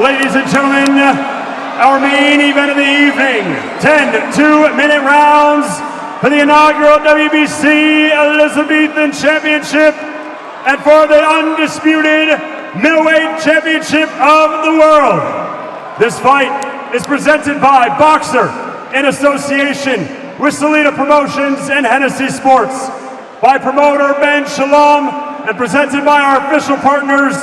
Ladies and gentlemen, our main event of the evening, 10 2-minute rounds for the inaugural WBC Elizabethan Championship and for the undisputed middleweight championship of the world. This fight is presented by Boxer in association with Salida Promotions and Hennessy Sports, by promoter Ben Shalom, and presented by our official partners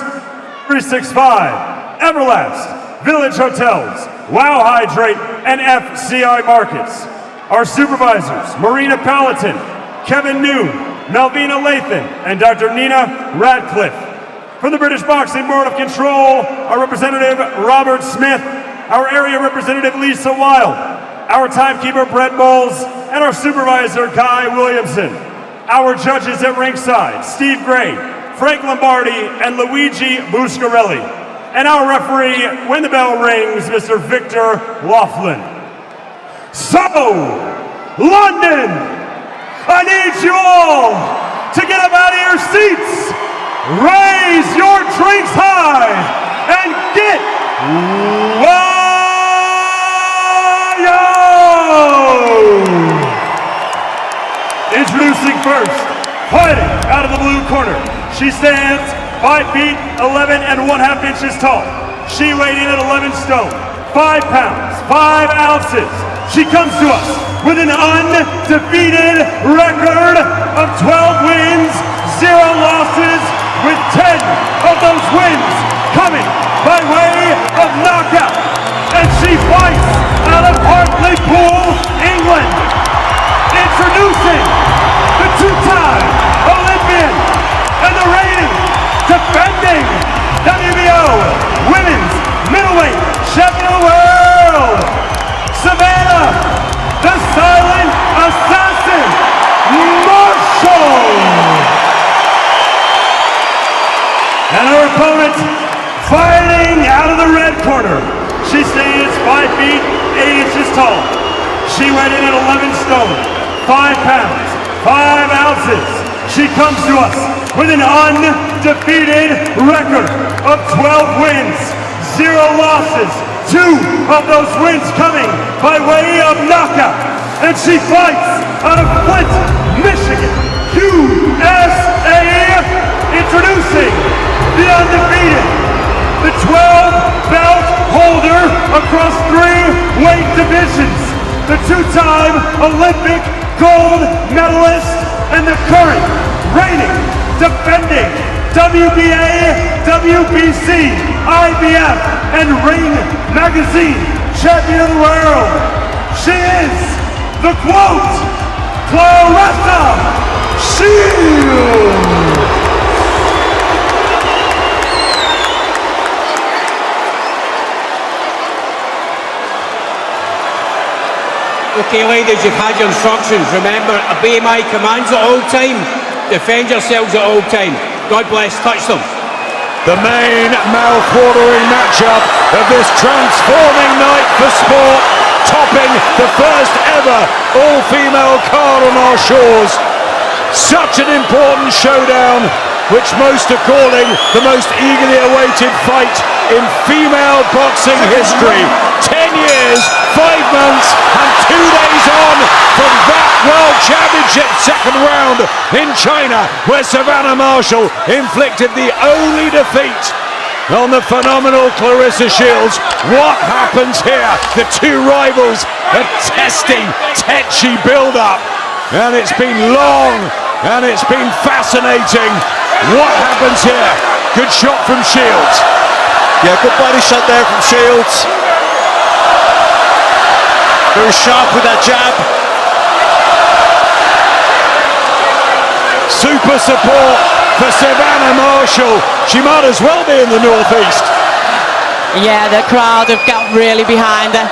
365, Everlast, Village Hotels, Wow Hydrate, and FCI Markets. Our supervisors, Marina Palatine, Kevin New, Malvina Lathan, and Dr. Nina Radcliffe. From the British Boxing Board of Control, our representative Robert Smith, our area representative Lisa Wild, our timekeeper Brett Bowles, and our supervisor Kai Williamson. Our judges at ringside, Steve Gray, Frank Lombardi, and Luigi Buscarelli. And our referee, when the bell rings, Mr. Victor Laughlin. So, London, I need you all to get up out of your seats, raise your drinks high, and get wild! Introducing first, fighting out of the blue corner. She stands 5 feet 11 and 1/2 inches tall. She weighed in at 11 stone, 5 pounds, 5 ounces. She comes to us with an undefeated record of 12 wins, 0 losses, with 10 of those wins coming by way of knockout. And she fights out of Hartlepool, England. Introducing the 2-time Olympian and the reigning, defending WBO Women's Middleweight Champion of the World, Savannah, the Silent Assassin, Marshall. And her opponent, fighting out of the red corner. She stands 5 feet 8 inches tall. She weighed in at 11 stone, 5 pounds, 5 ounces. She comes to us with an undefeated record of 12 wins, 0 losses, 2 of those wins coming by way of knockout. And she fights out of Flint, Michigan, USA. Introducing the undefeated, the 12-belt holder across 3 weight divisions, the 2-time Olympic gold medalist, and the current reigning, defending WBA, WBC, IBF, and Ring Magazine champion of the world. She is the quote, Claressa Shields. Okay, ladies, you've had your instructions. Remember, obey my commands at all time. Defend yourselves at all time. God bless. Touch them. The main mouth-watering matchup of this transforming night for sport, topping the first ever all-female card on our shores. Such an important showdown, which most are calling the most eagerly awaited fight in female boxing history. 10 years, 5 months, and 2 days on from that World Championship second round in China, where Savannah Marshall inflicted the only defeat on the phenomenal Claressa Shields. What happens here? The 2 rivals are testing tetchy build-up, and it's been long, and it's been fascinating. What happens here? Good shot from Shields. Yeah, good body shot there from Shields. Very sharp with that jab. Super support for Savannah Marshall. She might as well be in the Northeast. Yeah, the crowd have got really behind her.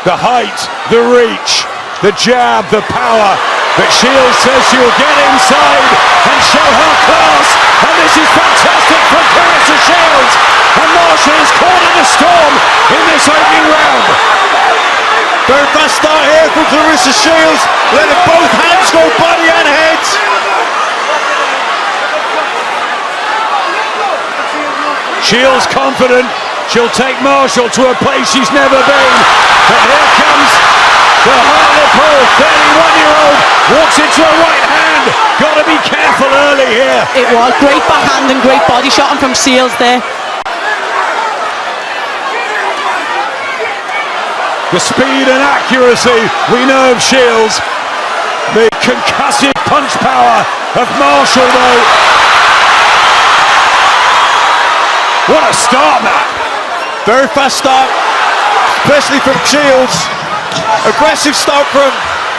The height, the reach, the jab, the power. But Shields says she'll get inside and show her class. And this is fantastic from Claressa Shields. And Marshall is caught in a storm in this opening round. Very fast start here from Claressa Shields. Letting both hands go body and head. Shields confident. She'll take Marshall to a place she's never been. But here comes the Hartlepool 31-year-old. Walks into a right hand. Got to be careful early here. It was great backhand and great body shotting from Shields there. The speed and accuracy we know of Shields. The concussive punch power of Marshall though. What a start, Matt. Very fast start, especially from Shields. Aggressive start from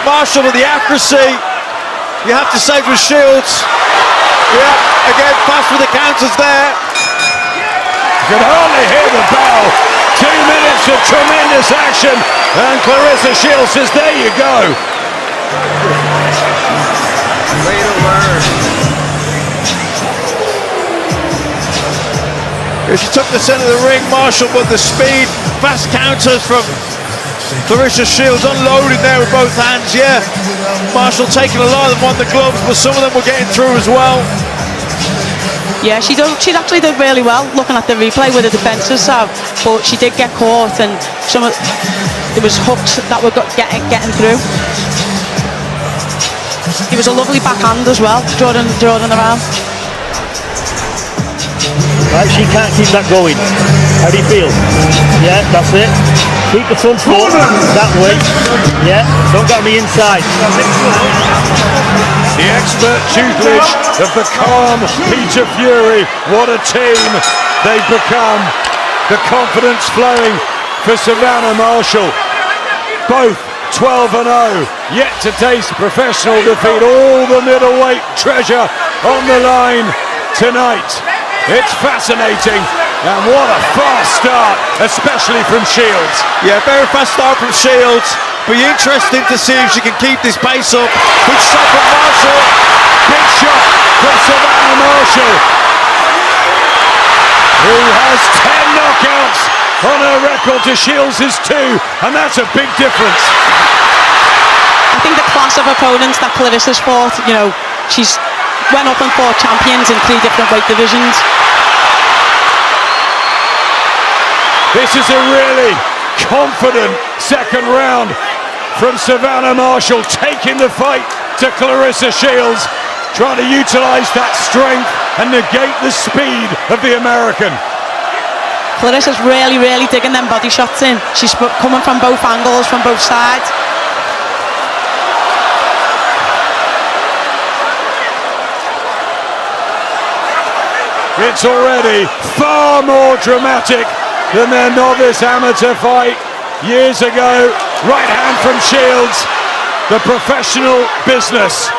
Marshall with the accuracy. You have to say from Shields. Yeah, again, fast with the counters there. You can hardly hear the bell. 2 minutes of tremendous action. And Claressa Shields says, there you go. Way to learn. She took the centre of the ring, Marshall, but the speed, fast counters from Claressa Shields, unloading there with both hands, yeah. Marshall taking a lot of them on the gloves, but some of them were getting through as well. Yeah, she actually did really well looking at the replay with the defences, so, but she did get caught and there was hooks that were getting through. It was a lovely backhand as well, drawing around. Right, she can't keep that going. How do you feel? Yeah, that's it. Keep the front foot that way. Yeah, don't get on the inside. The expert tutelage of the calm Peter Fury. What a team they've become. The confidence flowing for Savannah Marshall. Both 12-0, yet to taste professional defeat. All the middleweight treasure on the line tonight. It's fascinating, and what a fast start, especially from Shields. Yeah, very fast start from Shields. Be interesting to see if she can keep this pace up. Big shot from Marshall. Big shot from Savannah Marshall, who has 10 knockouts on her record to Shields' 2, and that's a big difference. I think the class of opponents that Claressa's fought, you know, she's went up and fought champions in 3 different weight divisions. This is a really confident second round from Savannah Marshall, taking the fight to Claressa Shields, trying to utilise that strength and negate the speed of the American. Claressa's really digging them body shots in. She's coming from both angles, from both sides. It's already far more dramatic than their novice amateur fight years ago. Right hand from Shields, the professional business.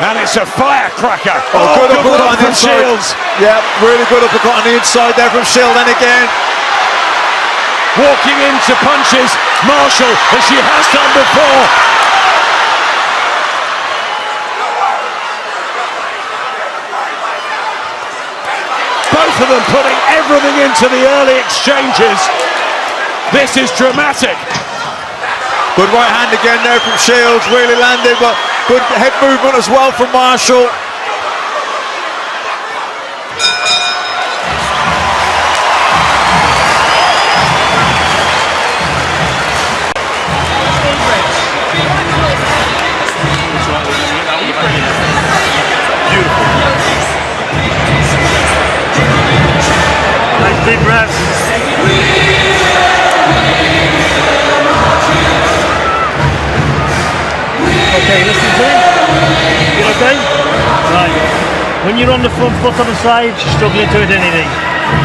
And it's a firecracker. Good uppercut on the from inside. Shields. Yeah, really good uppercut on the inside there from Shields. And again, Walking into punches, Marshall, as she has done before. Both of them putting everything into the early exchanges. This is dramatic. good right hand again there from Shields, really landed, but good head movement as well from Marshall. Big breath. Okay, listen to me. You okay? Right. When you're on the front foot on the side, you're struggling to hit anything.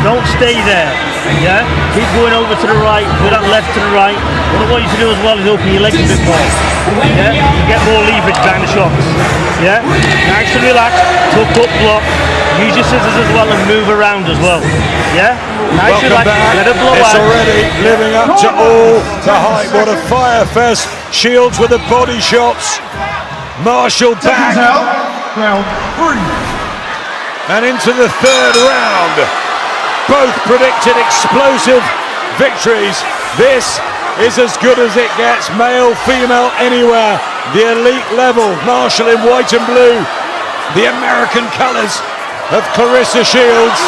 Don't stay there. Yeah? Keep going over to the right, go that left to the right. What I want you to do as well is open your legs a bit more. Yeah? To get more leverage behind the shots. Yeah? Nice and relaxed, tuck up, block. Use your scissors as well and move around as well. Yeah? Nice and Welcome relaxed, back. let it blow It's out. already living up to all the hype. What a fire fest. Shields with the body shots. Marshall back. Round 3. And into the third round. Both predicted explosive victories. This is as good as it gets. Male, female, anywhere. The elite level. Marshall in white and blue. The American colours. of Claressa Shields,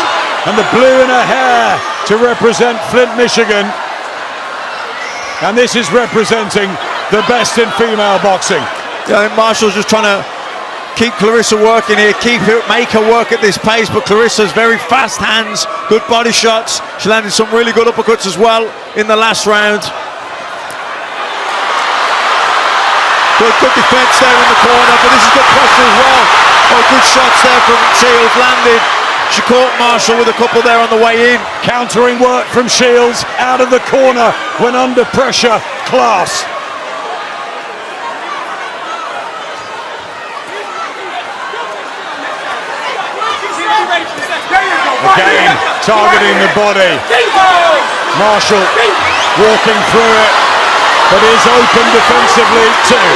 and the blue in her hair to represent Flint, Michigan. And this is representing the best in female boxing. Yeah, I think Marshall's just trying to keep Claressa working here, make her work at this pace, but Clarissa's very fast hands, good body shots. She landed some really good uppercuts as well in the last round. Good defense there in the corner, but this is good pressure as well. Oh, good shots there from Shields landed. She caught Marshall with a couple there on the way in. Countering work from Shields out of the corner when under pressure. Class. Again, targeting the body. Marshall walking through it, but is open defensively too.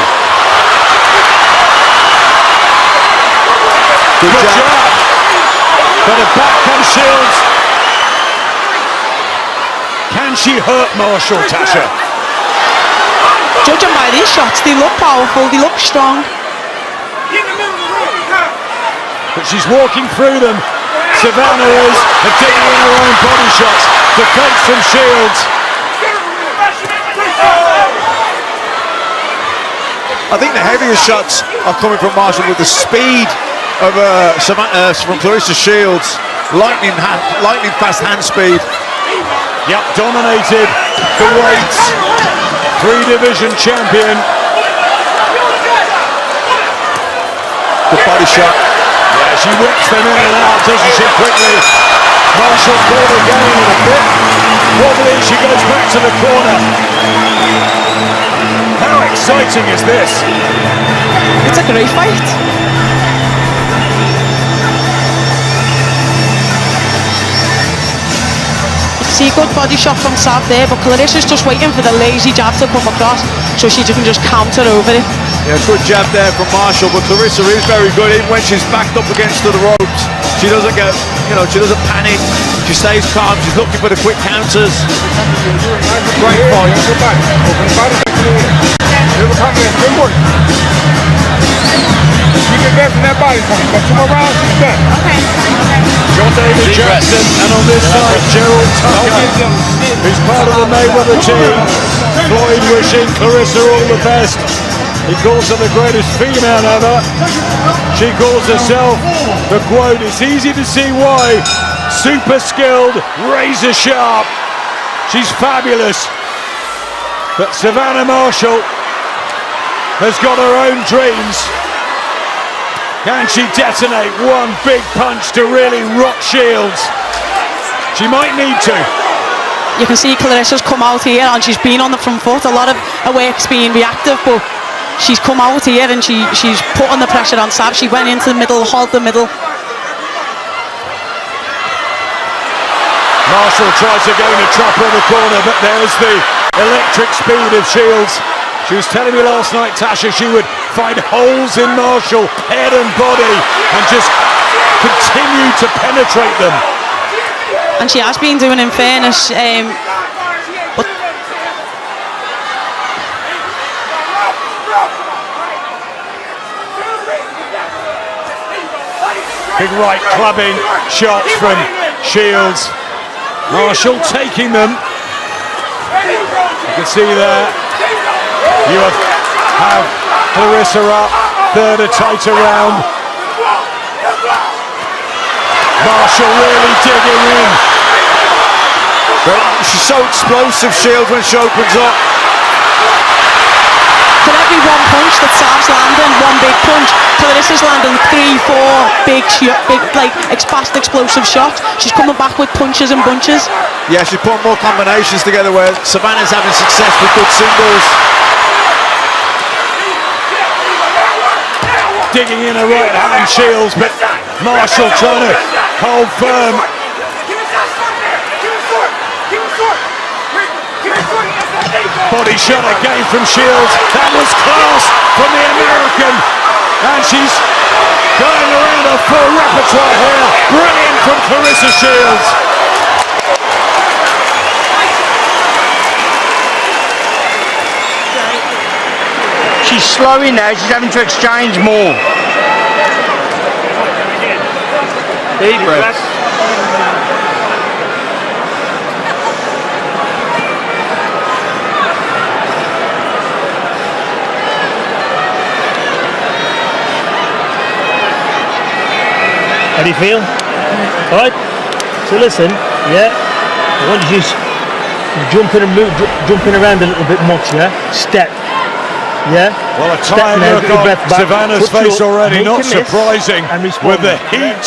Good job. But a back comes Shields. Can she hurt Marshall, Tasha? Judging by these shots, they look powerful, they look strong. But she's walking through them. Savannah is digging in her own body shots. Defense from Shields. I think the heaviest shots are coming from Marshall with the speed of from Claressa Shields. Lightning fast hand speed. Yep, dominated the weights. 3-division champion. Good body shot. Yeah, she whips them in and out, doesn't she, quickly. Marshall caught again in a bit wobbly. She goes back to the corner. How exciting is this? It's a great fight. See, good body shot from Sav there, but Claressa's just waiting for the lazy jab to come across so she can just counter over it. Yeah, good jab there from Marshall, but Claressa is very good even when she's backed up against the ropes. She doesn't get, she doesn't panic. She stays calm. She's looking for the quick counters. Great fight. You can get from that body point, but 2 more rounds, she's done. Okay. John David Jackson, and on this side, Gerald Tucker, who's part of the Mayweather team. Floyd wishing Claressa all the best. He calls her the greatest female ever. She calls herself, the quote, "It's easy to see why. Super skilled, razor sharp. She's fabulous." But Savannah Marshall has got her own dreams. Can she detonate one big punch to really rock Shields? She might need to. You can see Claressa's come out here and she's been on the front foot. A lot of her work's been reactive, but she's come out here and she's putting the pressure on Sav. She went into the middle, hold the middle. Marshall tries to go in a trap in the corner, but there's the electric speed of Shields. She was telling me last night, Tasha, she would find holes in Marshall, head and body, and just continue to penetrate them. And she has been doing, in fairness. But big right clubbing shots from Shields. Marshall taking them. You can see there. You have Claressa up, third a tighter round. Marshall really digging in. But she's so explosive, Shields, when she opens up. for every one punch that Sav's landing, one big punch, Claressa's landing 3, 4 big, fast explosive shots. She's coming back with punches and bunches. Yeah, she's putting more combinations together where Savannah's having success with good singles. Digging in a right hand Shields, but Marshall trying to hold firm. Body shot again from Shields. That was class from the American. And she's going around her full repertoire here. Brilliant from Claressa Shields. She's slowing now, she's having to exchange more. Deep breaths. How do you feel? All right. So listen, yeah. I want you jumping around a little bit much, yeah. Step, yeah. Well, a tired look on Savannah's face already, not surprising with the heat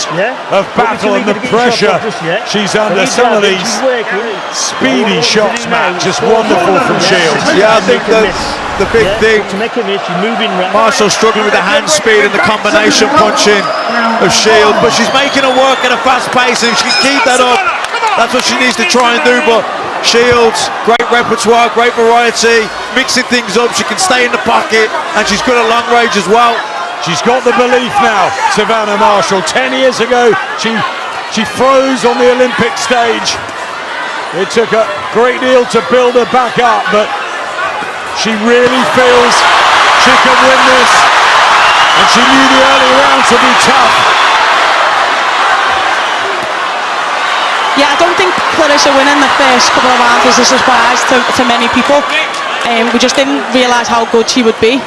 of battle and the pressure she's under. Some of these speedy shots, Matt, just wonderful from Shields. Yeah, I think the big thing, to make a miss, you're moving right. Marshall struggling with the hand speed and the combination punching of Shields, but she's making her work at a fast pace, and if she can keep that up, that's what she needs to try and do. But Shields, great repertoire, great variety, mixing things up. She can stay in the pocket, and she's good at long range as well. She's got the belief now, Savannah Marshall. 10 years ago, she froze on the Olympic stage. It took a great deal to build her back up, but she really feels she can win this, and she knew the early rounds would be tough. Yeah, I don't think Claressa winning the first couple of rounds was a surprise to many people. We just didn't realise how good she would be.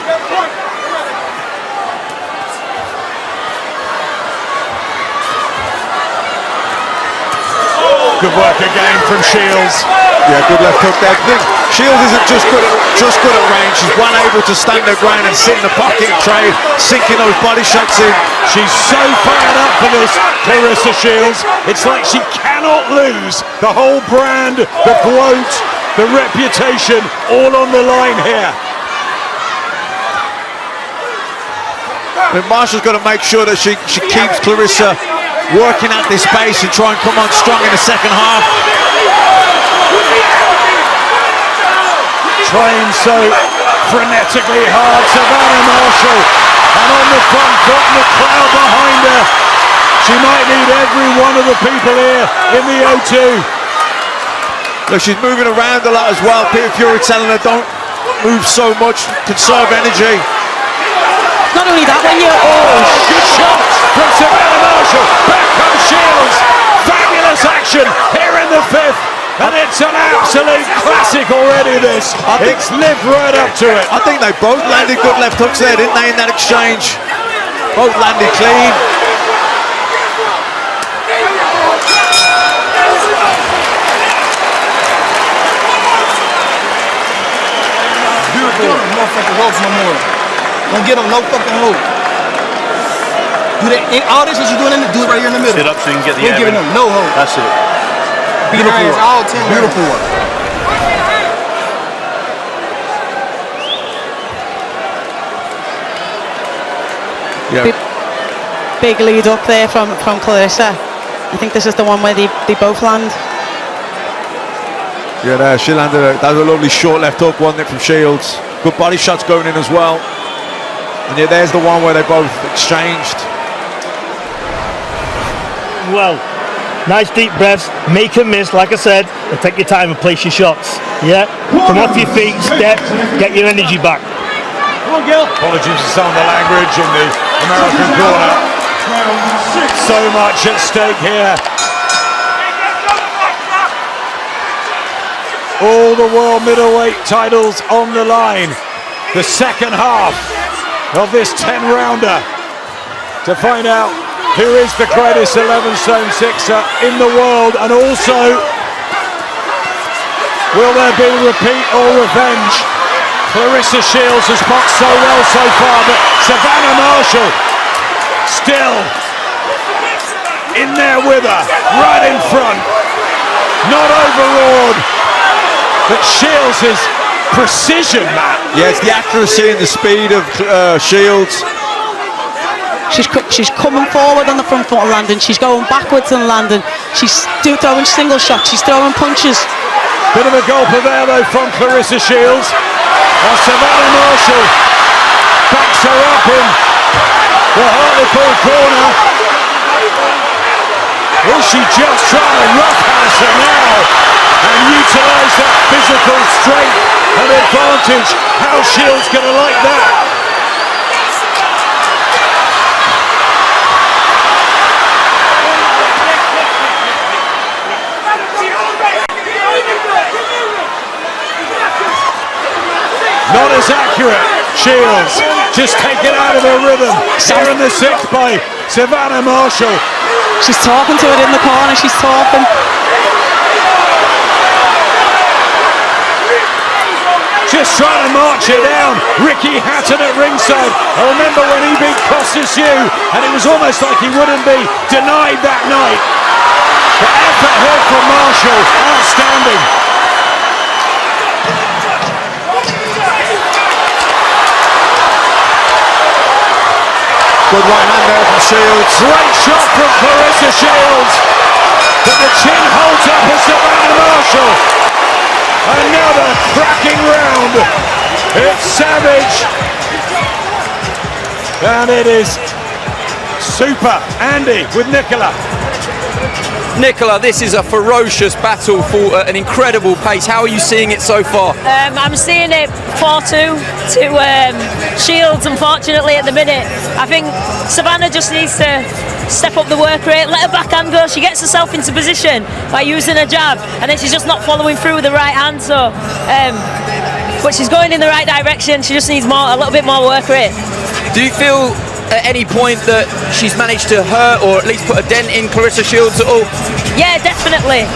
Good work again from Shields. Yeah, good left hook there. I think Shields isn't just good at range. She's well able to stand her ground and sit in the pocket and trade, sinking those body shots in. She's so fired up for this, Claressa Shields. It's like she cannot lose. The whole brand, the gloat, the reputation, all on the line here. I mean, Marshall's got to make sure that she keeps Claressa working at this pace and try and come on strong in the second half. Trained so frenetically hard, Savannah Marshall, and on the front foot and the crowd behind her. She might need every one of the people here in the O2. Look, she's moving around a lot as well. Peter Fury telling her don't move so much, conserve energy. Not only that, when you're good shot from Savannah Marshall. Back comes Shields. Fabulous action here in the fifth. And it's an absolute classic already, this. It's lived right up to it. I think they both landed good left hooks there, didn't they, in that exchange? Both landed clean. Beautiful. Motherfucking ropes no more. Don't get them no fucking hope. Do that. All this what you're doing, do it right here in the middle. Sit up so you can get the Ain't giving them no hope. That's it. Beautiful work. All 10 beautiful work. Yeah. big lead up there from Claressa. I think this is the one where they both land. Yeah, there, she landed that was a lovely short left hook, wasn't it, from Shields. Good body shots going in as well. And yeah, there's the one where they both exchanged. Well, nice deep breaths, make a miss, like I said, and take your time and place your shots. Yeah, come off your feet, step, get your energy back. Come on, Gil. Apologies for some of the language in the American corner. So much at stake here. All the world middleweight titles on the line. The second half of this 10-rounder to find out who is the greatest 11-stone sixer in the world, and also will there be repeat or revenge? Claressa Shields has boxed so well so far, but Savannah Marshall still in there with her, right in front, not overawed. But Shields' precision, Matt. Yeah, it's the accuracy and the speed of Shields. She's coming forward on the front foot and landing. She's going backwards and landing. She's throwing single shots. She's throwing punches. Bit of a gulper there, though, from Claressa Shields. While Savannah Marshall backs her up in the Hartlepool corner. Will she just try and roughhouse her now and utilise that physical strength and advantage? How Shields going to like that? as accurate. Shields just taken out of her rhythm. Here in the sixth by Savannah Marshall. She's talking to it in the corner, she's talking. Just trying to march it down. Ricky Hatton at ringside. I remember when he beat Costas Yu, and it was almost like he wouldn't be denied that night. The effort here from Marshall, outstanding. Good right hand there from Shields. Great shot from Claressa Shields. But the chin holds up as Savannah Marshall. Another cracking round. It's savage. And it is super. Andy with Nicola. Nicola, this is a ferocious battle for an incredible pace. How are you seeing it so far? I'm seeing it 4-2 to Shields, unfortunately, at the minute. I think Savannah just needs to step up the work rate, let her backhand go. She gets herself into position by using her jab, and then she's just not following through with the right hand. So, but she's going in the right direction. She just needs a little bit more work rate. Do you feel at any point that she's managed to hurt or at least put a dent in Claressa Shields at all? Yeah, definitely.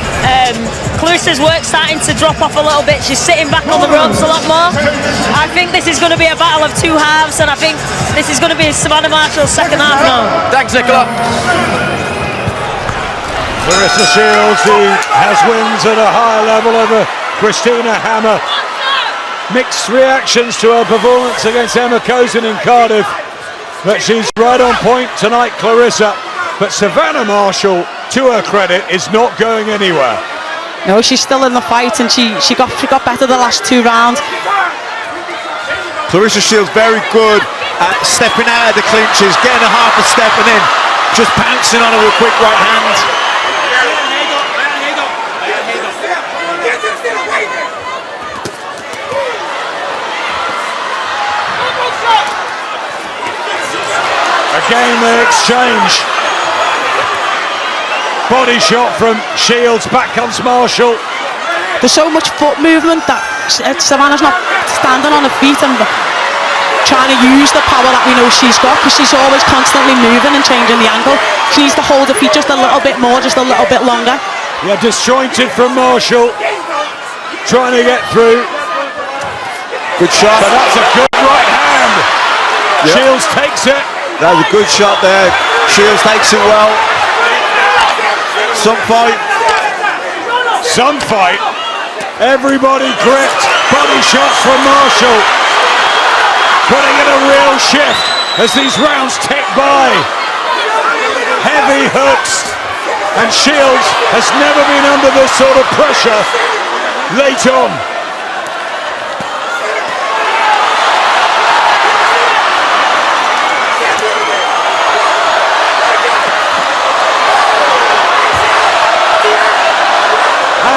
Claressa's work's starting to drop off a little bit. She's sitting back on the ropes a lot more. I think this is going to be a battle of two halves, and I think this is going to be Savannah Marshall's second half now. Thanks, Nicola. Claressa Shields, who has wins at a higher level over Christina Hammer. Mixed reactions to her performance against Emma Cozen in Cardiff. But she's right on point tonight, Claressa. But Savannah Marshall, to her credit, is not going anywhere. No, she's still in the fight, and she got better the last two rounds. Claressa Shields very good at stepping out of the clinches, getting a half a step and then just pouncing on her with a quick right hand. Again the exchange. Body shot from Shields, back comes Marshall. There's so much foot movement that Savannah's not standing on her feet and trying to use the power that we know she's got, because she's always constantly moving and changing the angle. She needs to hold her feet just a little bit more, just a little bit longer. Yeah, disjointed from Marshall, trying to get through. Good shot. But that's a good right hand. Yep. Shields takes it. That was a good shot there. Shields takes it well. Some fight. Some fight. Everybody gripped. Body shots from Marshall. Putting in a real shift as these rounds tick by. Heavy hooks. And Shields has never been under this sort of pressure late on.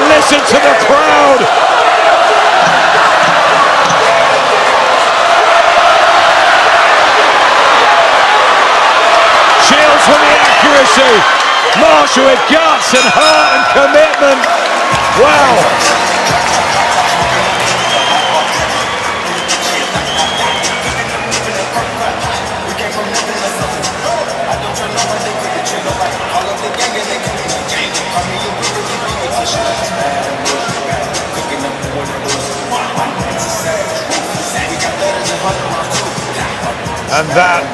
Listen to the crowd. Shields with the accuracy. Marshall with guts and heart and commitment. Wow. And that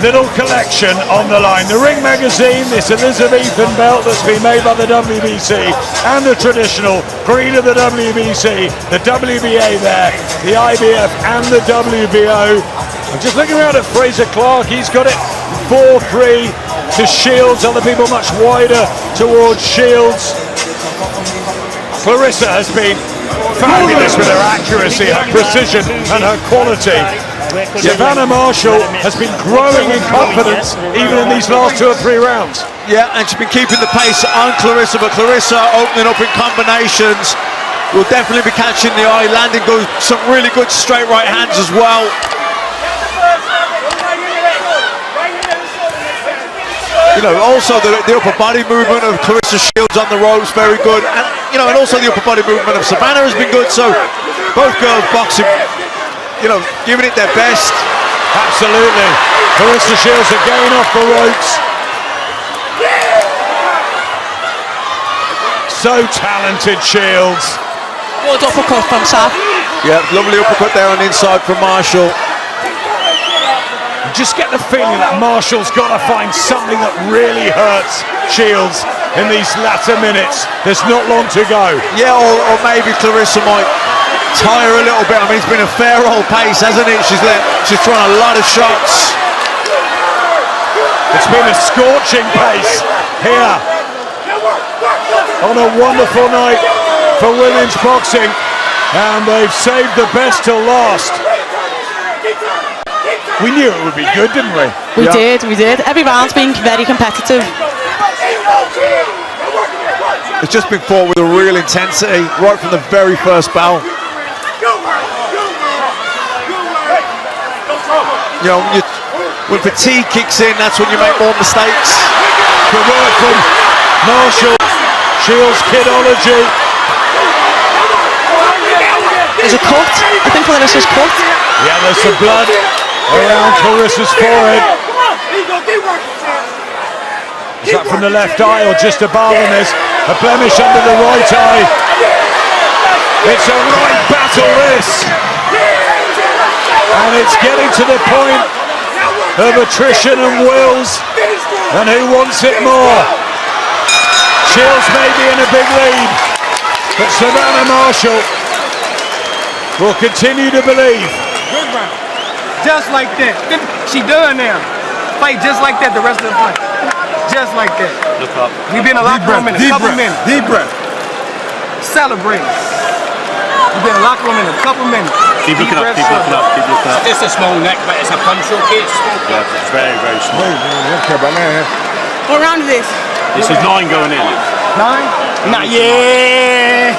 little collection on the line. The Ring magazine, this Elizabethan belt that's been made by the WBC, and the traditional green of the WBC, the WBA there, the IBF and the WBO. I'm just looking around at Fraser Clark. He's got it 4-3 to Shields. Other people much wider towards Shields. Claressa has been fabulous with her accuracy, her precision and her quality. Savannah Marshall has been growing in confidence even in these last 2 or 3 rounds. Yeah, and she's been keeping the pace on Claressa, but Claressa opening up in combinations will definitely be catching the eye, landing some really good straight right hands as well. You know, also the upper body movement of Claressa Shields on the ropes, very good. And, you know, and also the upper body movement of Savannah has been good. So Both girls boxing, you know, giving it their best. Absolutely. Claressa Shields again off the ropes. So talented, Shields. Good uppercut from Sav. Yeah, lovely uppercut there on the inside from Marshall. Just get the feeling that Marshall's got to find something that really hurts Shields in these latter minutes. There's not long to go. Yeah, or maybe Claressa might tire a little bit. I mean, it's been a fair old pace, hasn't it? She's thrown a lot of shots. It's been a scorching pace here on a wonderful night for women's boxing, and they've saved the best till last. We knew it would be good, didn't we? We did. Every round's been very competitive. It's just been fought with a real intensity right from the very first bell. You know, when fatigue kicks in, that's when you make more mistakes. Good work from Marshall. Shields kidology. There's a cut. I think Claressa's cut. Yeah, there's some blood around Claressa's forehead. Is that from the left eye or just above? And there's a blemish under the right eye. It's a right battle, this. And it's getting to the point of attrition and wills. And who wants it more? Shields may be in a big lead, but Savannah Marshall will continue to believe. Good round. Just like that. She done now. Fight just like that the rest of the fight. Just like that. Look up. We've been in the locker room in a couple minutes. Deep breath. Celebrate. We've been in the locker room in a couple minutes. Keep looking up, keep looking up, keep looking up. It's a small neck, but it's a punch case. Yeah, it's very, very small. What round is this? This is 9 going in. 9? Not yeah.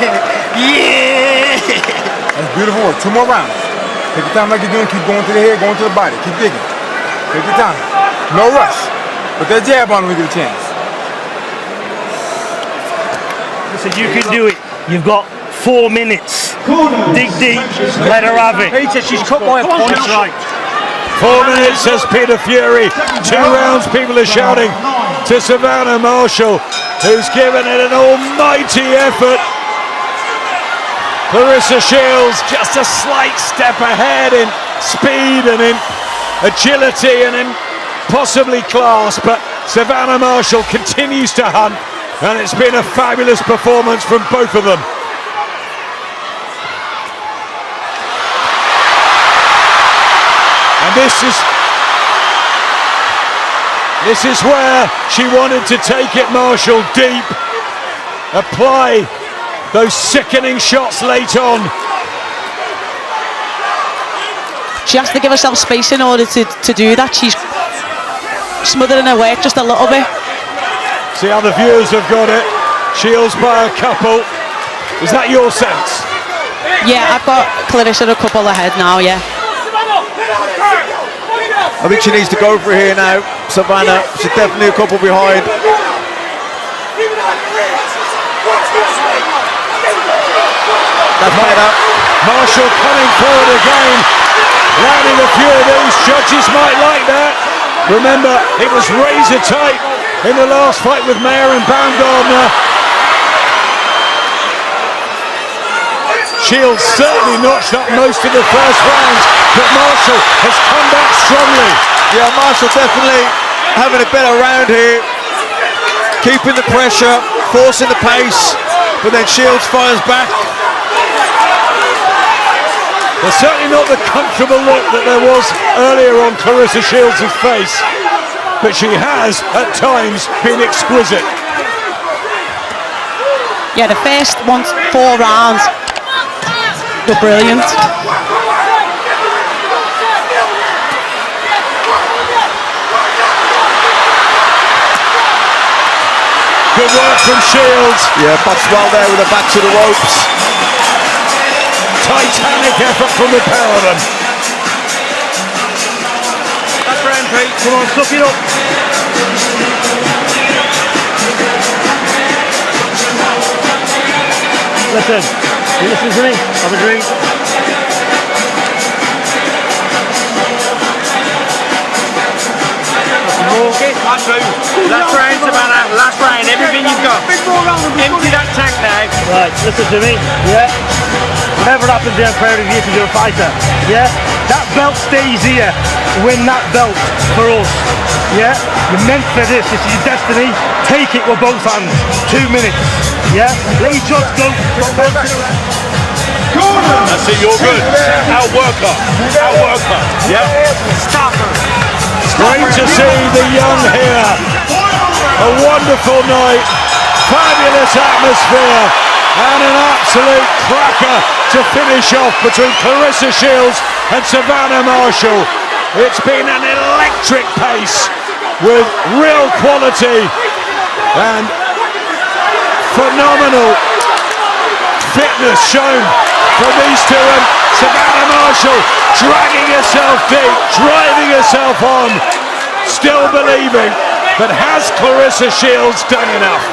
Yeah. That's beautiful work. 2 more rounds. Take your time like you're doing. Keep going to the head, going to the body. Keep digging. Take your time. No rush. Put that jab on when you get a chance. Listen, you can do it. You've got 4 minutes. Dig deep. Let her have it. Peter, she's cut by a punch. That's right. 4 minutes, says Peter Fury. 2 rounds, people are shouting to Savannah Marshall, who's given it an almighty effort. Claressa Shields just a slight step ahead in speed and in agility and in possibly class, but Savannah Marshall continues to hunt, and it's been a fabulous performance from both of them. And this is where she wanted to take it, Marshall, deep, apply those sickening shots late on. She has to give herself space in order to do that. She's smothering her work just a little bit. See how the viewers have got it. Shields by a couple. Is that your sense? Yeah, I've got Claressa a couple ahead now, yeah. I think she needs to go for it here now, Savannah. She's definitely a couple behind. That's made up. Marshall coming forward again, landing a few of these. Judges might like that. Remember, it was razor tight in the last fight with Mayer and Baumgardner. Shields certainly notched up most of the first rounds, but Marshall has come back strongly. Yeah, Marshall definitely having a better round here. Keeping the pressure, forcing the pace, but then Shields fires back. There's certainly not the comfortable look that there was earlier on Claressa Shields' face, but she has, at times, been exquisite. Yeah, the first 4 rounds were brilliant. Good work from Shields. Yeah, boxed well there with her back to the ropes. Titanic effort from the pair of them. That's round, Pete. Come on, suck it up. Listen, you listen to me. Have a drink. Okay, last round. Last round, Savannah. Last round. Everything you've got. Empty that tank now. Right, listen to me. Yeah. Whatever happens here, I'm proud of you because you're a fighter. Yeah. That belt stays here. Win that belt for us. Yeah. You're meant for this. This is your destiny. Take it with both hands. 2 minutes. Yeah. Let your shots go. That's it, you're good. Outwork her. Outwork her. Yep. Stop her. Great to see the young here. A wonderful night. Fabulous atmosphere. And an absolute cracker to finish off between Claressa Shields and Savannah Marshall. It's been an electric pace with real quality and phenomenal fitness shown from these two, and Savannah Marshall dragging herself deep, driving herself on, still believing, but has Claressa Shields done enough?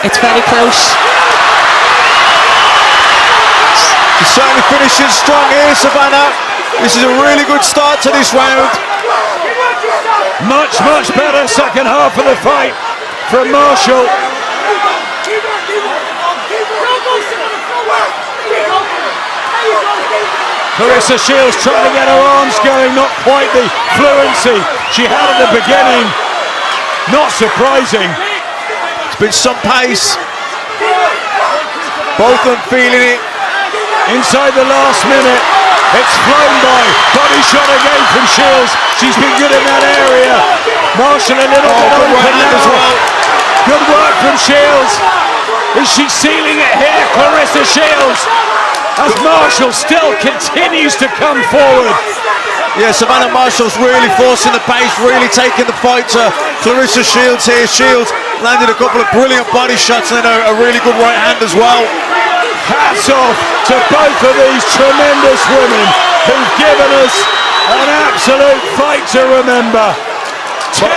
It's very close. She's certainly finishing strong here, Savannah. This is a really good start to this round. Much better second half of the fight from Marshall. Claressa Shields trying to get her arms going, not quite the fluency she had at the beginning. Not surprising. It's been some pace. Both of them feeling it. Inside the last minute, it's flown by. Body shot again from Shields. She's been good in that area. Marshall a little bit open now. as well. Good work from Shields. Is she sealing it here, Claressa Shields? As Marshall still continues to come forward. Yeah, Savannah Marshall's really forcing the pace, really taking the fight to Claressa Shields here. Shields landed a couple of brilliant body shots and then a really good right hand as well. Hats off to both of these tremendous women who've given us an absolute fight to remember. 10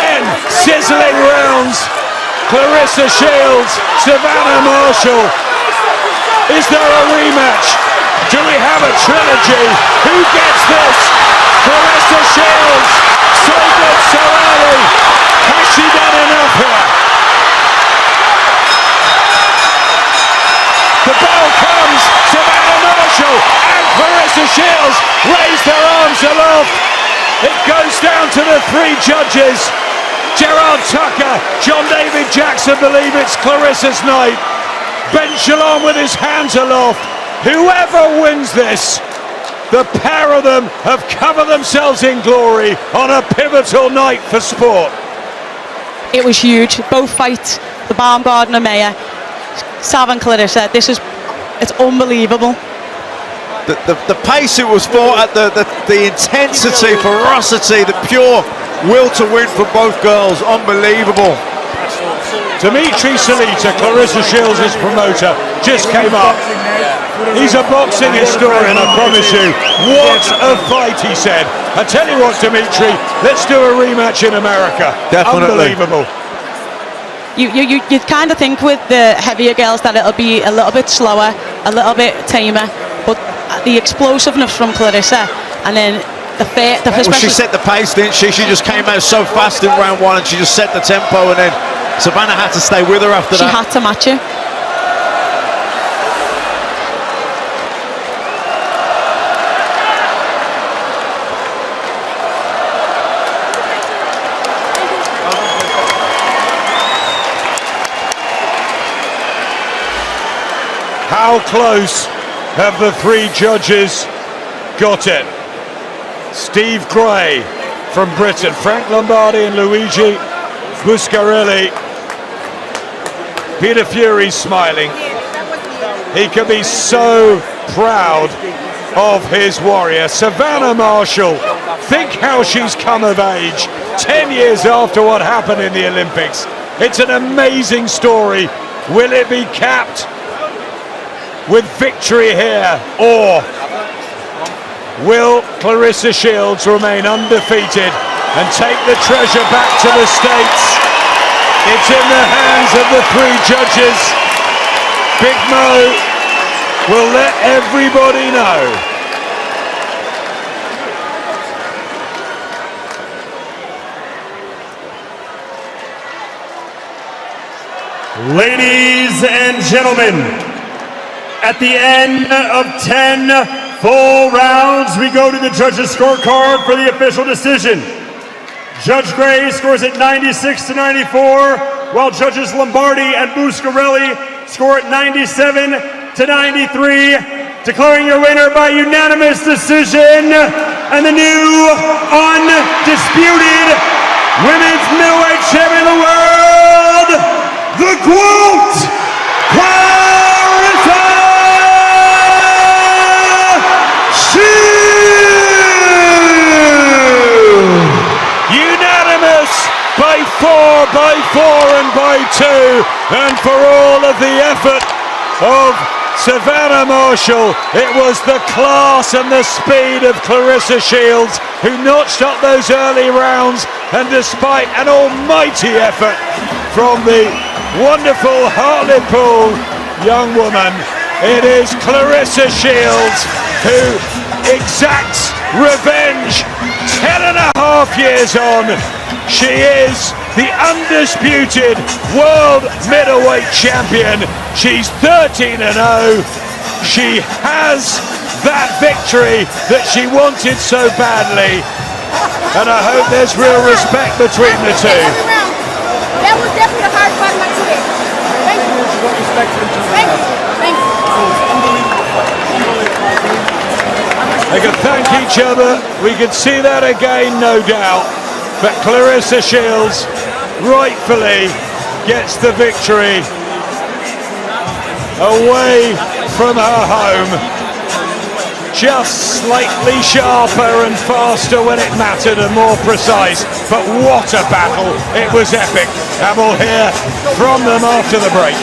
sizzling rounds. Claressa Shields, Savannah Marshall. Is there a rematch? Do we have a trilogy? Who gets this? Claressa Shields, so good, so early. Has she done enough here? The bell comes, Savannah Marshall and Claressa Shields raise their arms aloft. It goes down to the 3 judges. Gerard Tucker, John David Jackson believe it's Claressa's night. Ben Shalom with his hands aloft. Whoever wins this, the pair of them have covered themselves in glory on a pivotal night for sport. It was huge. Both fights, the Baumgardner Mayer, Sav and Claressa, it's unbelievable. The pace it was fought at, the intensity, ferocity, the pure will to win from both girls, unbelievable. Dimitri Salita, Claressa Shields' promoter, just came up. He's a boxing historian, I promise you. What a fight, he said. I tell you what, Dimitri, let's do a rematch in America. Definitely. Unbelievable. You kind of think with the heavier girls that it'll be a little bit slower, a little bit tamer, but the explosiveness from Claressa, and then well, she set the pace, didn't she? She just came out so fast in round 1 and she just set the tempo, and then Savannah had to stay with her after that. She had to match it. How close have the 3 judges got it? Steve Gray from Britain, Frank Lombardi and Luigi Buscarelli. Peter Fury's smiling. He can be so proud of his warrior. Savannah Marshall, think how she's come of age 10 years after what happened in the Olympics. It's an amazing story. Will it be capped with victory here, or will Claressa Shields remain undefeated and take the treasure back to the States? It's in the hands of the 3 judges. Big Mo will let everybody know. Ladies and gentlemen, at the end of 10 full rounds, we go to the judges' scorecard for the official decision. Judge Gray scores at 96 to 94, while judges Lombardi and Buscarelli score at 97 to 93, declaring your winner by unanimous decision and the new undisputed women's middleweight champion of the world, the GOAT, Claressa Shields! Unanimous by 4, by 4 and by 2, and for all of the effort of Savannah Marshall, it was the class and the speed of Claressa Shields who notched up those early rounds, and despite an almighty effort from the wonderful Hartlepool young woman, it is Claressa Shields who exacts revenge 10.5 years on. She is the undisputed world middleweight champion. She's 13-0. She has that victory that she wanted so badly. And I hope there's real respect between the two. That was definitely the hardest part of my career. Thank you. Thank you. Thank you. They can thank each other. We can see that again, no doubt. But Claressa Shields rightfully gets the victory away from her home. Just slightly sharper and faster when it mattered and more precise. But what a battle. It was epic. And we'll hear from them after the break.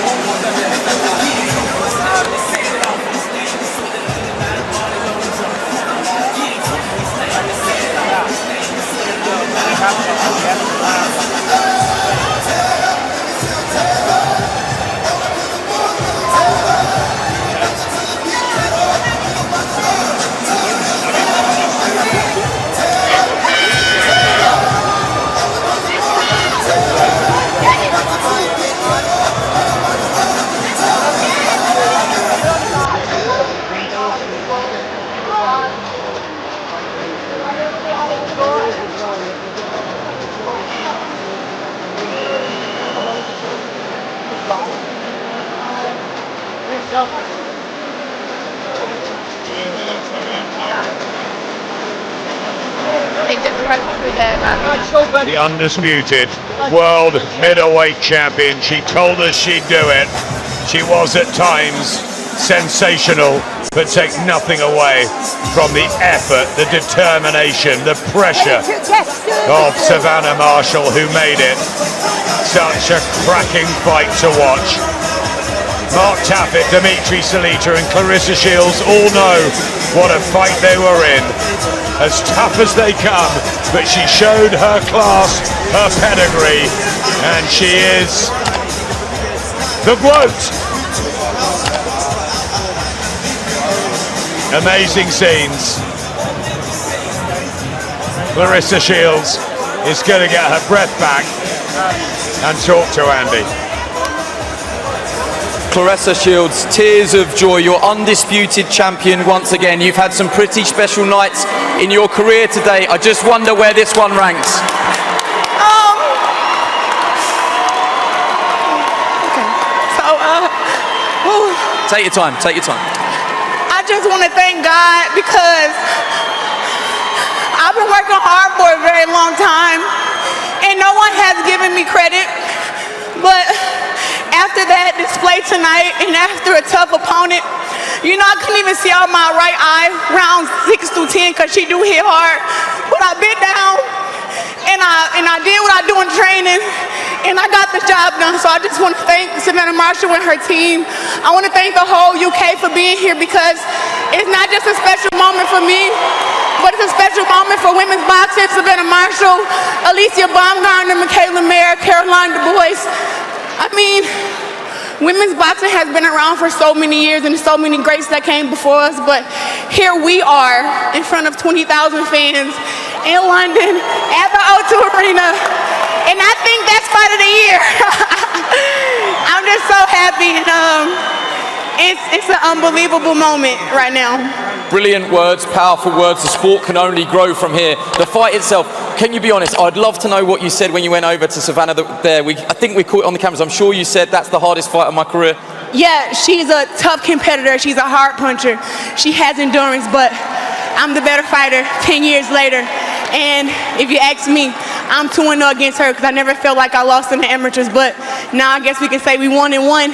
The undisputed world middleweight champion. She told us she'd do it. She was at times sensational, but take nothing away from the effort, the determination, the pressure of Savannah Marshall, who made it such a cracking fight to watch. Mark Taffet, Dimitri Salita and Claressa Shields all know what a fight they were in. As tough as they come, but she showed her class, her pedigree, and she is the GOAT. Amazing scenes. Claressa Shields is going to get her breath back and talk to Andy. Claressa Shields, tears of joy, your undisputed champion once again. You've had some pretty special nights in your career today. I just wonder where this one ranks. Take your time, take your time. I just want to thank God because I've been working hard for a very long time and no one has given me credit, but after that display tonight and after a tough opponent, you know, I couldn't even see out my right eye rounds 6 through 10 because she do hit hard. But I bit down and I did what I do in training and I got the job done. So I just want to thank Savannah Marshall and her team. I want to thank the whole UK for being here because it's not just a special moment for me, but it's a special moment for women's boxing. Savannah Marshall, Alicia Baumgartner, Michaela Mayer, Caroline Du Bois. I mean, women's boxing has been around for so many years and so many greats that came before us, but here we are in front of 20,000 fans in London at the O2 Arena, and I think that's fight of the year. I'm happy, and it's an unbelievable moment right now. Brilliant words, powerful words. The sport can only grow from here. The fight itself, can you be honest? I'd love to know what you said when you went over to Savannah there. I think we caught it on the cameras. I'm sure you said that's the hardest fight of my career. Yeah, she's a tough competitor. She's a hard puncher. She has endurance, but I'm the better fighter 10 years later. And if you ask me, I'm 2-0 against her because I never felt like I lost in the amateurs. But now I guess we can say we won and won.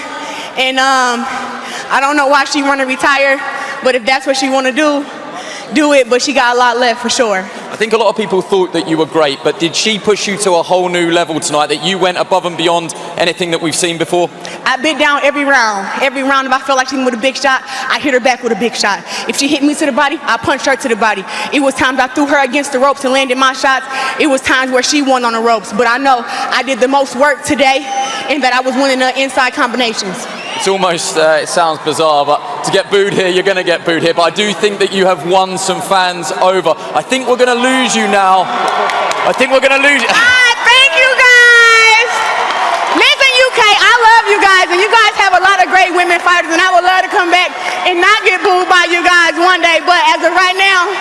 And I don't know why she want to retire, but if that's what she want to do it. But she got a lot left for sure. I think a lot of people thought that you were great, but did she push you to a whole new level tonight, that you went above and beyond anything that we've seen before? I bit down every round. Every round, if I felt like she hit me with a big shot, I hit her back with a big shot. If she hit me to the body, I punched her to the body. It was times I threw her against the ropes and landed my shots. It was times where she won on the ropes. But I know I did the most work today and that I was winning the inside combinations. It's almost, it sounds bizarre, but to get booed here, you're going to get booed here. But I do think that you have won some fans over. I think we're going to lose you now. I think we're going to lose you. Thank you, guys. Listen, UK, I love you guys, and you guys have a lot of great women fighters, and I would love to come back and not get booed by you guys one day. But as of right now,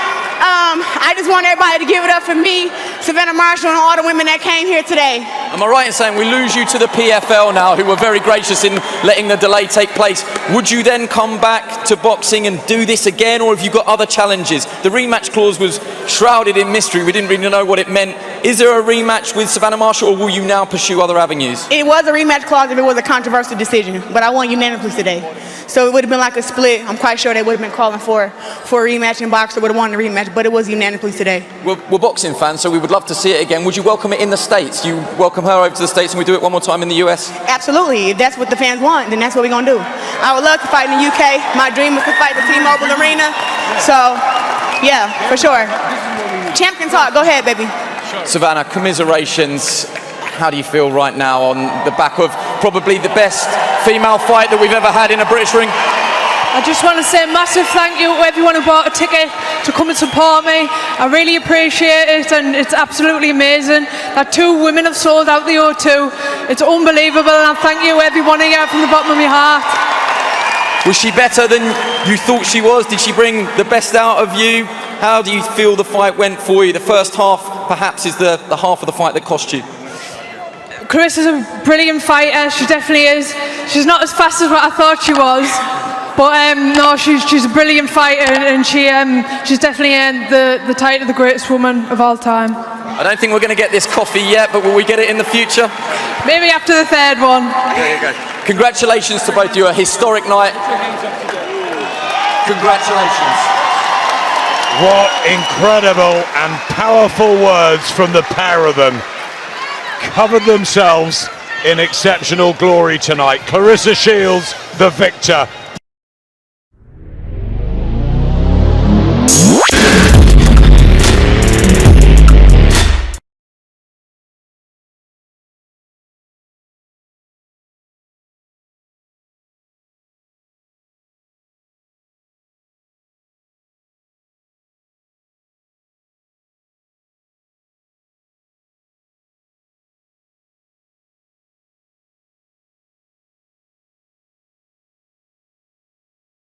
I just want everybody to give it up for me, Savannah Marshall, and all the women that came here today. Am I right in saying we lose you to the PFL now, who were very gracious in letting the delay take place? Would you then come back to boxing and do this again, or have you got other challenges? The rematch clause was shrouded in mystery. We didn't really know what it meant. Is there a rematch with Savannah Marshall, or will you now pursue other avenues? It was a rematch clause if it was a controversial decision, but I won unanimously today. So it would have been like a split. I'm quite sure they would have been calling for a rematch, and Boxer would have won the rematch, but it was unanimously today. We're boxing fans, so we would love to see it again. Would you welcome it in the States? You welcome her over to the States and we do it one more time in the US? Absolutely. If that's what the fans want, then that's what we're going to do. I would love to fight in the UK. My dream was to fight the T-Mobile Arena. So, yeah, for sure. Champion talk. Go ahead, baby. Savannah, commiserations. How do you feel right now on the back of probably the best female fight that we've ever had in a British ring? I just want to say a massive thank you to everyone who bought a ticket to come and support me. I really appreciate it, and it's absolutely amazing that 2 women have sold out the O2. It's unbelievable, and I thank you, everyone here, from the bottom of my heart. Was she better than you thought she was? Did she bring the best out of you? How do you feel the fight went for you? The first half, perhaps, is the half of the fight that cost you. Claressa's a brilliant fighter. She definitely is. She's not as fast as what I thought she was. But no, she's a brilliant fighter, and she's definitely earned the title of the greatest woman of all time. I don't think we're going to get this coffee yet, but will we get it in the future? Maybe after the 3rd one. There you go. Congratulations to both of you. A historic night. Congratulations. What incredible and powerful words from the pair of them. Covered themselves in exceptional glory tonight. Claressa Shields, the victor.